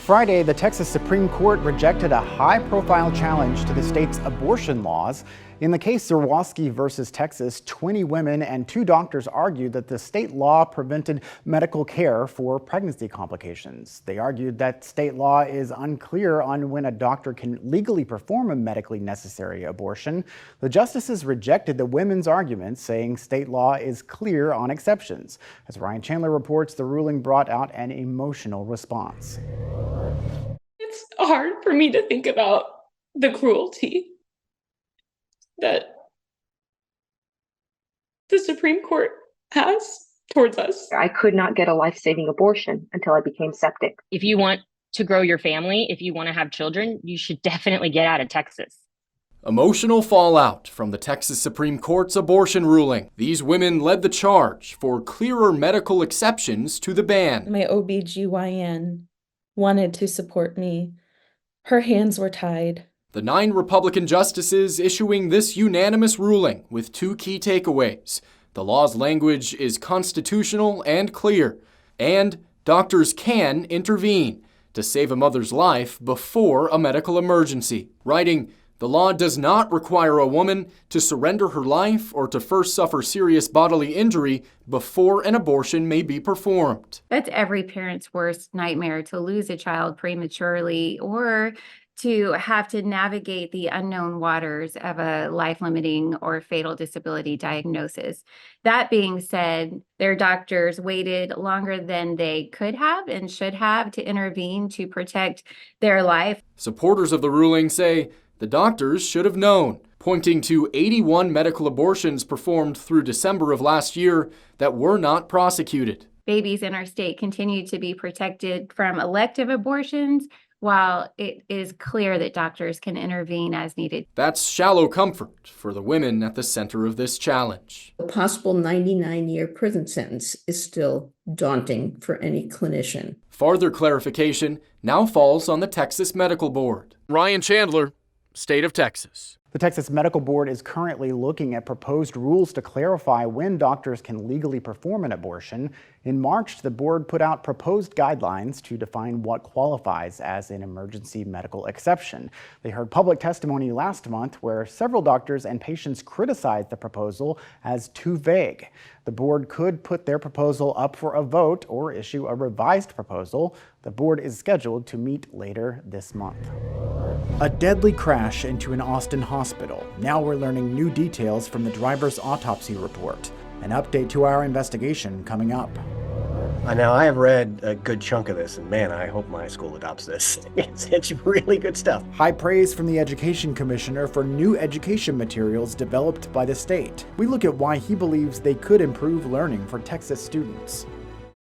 Friday, the Texas Supreme Court rejected a high-profile challenge to the state's abortion laws. In the case Zerwoski versus Texas, 20 women and 2 doctors argued that the state law prevented medical care for pregnancy complications. They argued that state law is unclear on when a doctor can legally perform a medically necessary abortion. The justices rejected the women's arguments, saying state law is clear on exceptions. As Ryan Chandler reports, the ruling brought out an emotional response. It's hard for me to think about the cruelty that the Supreme Court has towards us. I could not get a life-saving abortion until I became septic. If you want to grow your family, if you want to have children, you should definitely get out of Texas. Emotional fallout from the Texas Supreme Court's abortion ruling. These women led the charge for clearer medical exceptions to the ban. My OBGYN wanted to support me. Her hands were tied. The 9 Republican justices issuing this unanimous ruling with 2 key takeaways. The law's language is constitutional and clear, and doctors can intervene to save a mother's life before a medical emergency. Writing, the law does not require a woman to surrender her life or to first suffer serious bodily injury before an abortion may be performed. That's every parent's worst nightmare, to lose a child prematurely or to have to navigate the unknown waters of a life-limiting or fatal disability diagnosis. That being said, their doctors waited longer than they could have and should have to intervene to protect their life. Supporters of the ruling say the doctors should have known, pointing to 81 medical abortions performed through December of last year that were not prosecuted. Babies in our state continue to be protected from elective abortions, while it is clear that doctors can intervene as needed. That's shallow comfort for the women at the center of this challenge. A possible 99-year prison sentence is still daunting for any clinician. Farther clarification now falls on the Texas Medical Board. Ryan Chandler, State of Texas. The Texas Medical Board is currently looking at proposed rules to clarify when doctors can legally perform an abortion. In March, the board put out proposed guidelines to define what qualifies as an emergency medical exception. They heard public testimony last month where several doctors and patients criticized the proposal as too vague. The board could put their proposal up for a vote or issue a revised proposal. The board is scheduled to meet later this month. A deadly crash into an Austin hospital. Now we're learning new details from the driver's autopsy report. An update to our investigation coming up. Now, I have read a good chunk of this, and man, I hope my school adopts this. It's really good stuff. High praise from the Education Commissioner for new education materials developed by the state. We look at why he believes they could improve learning for Texas students.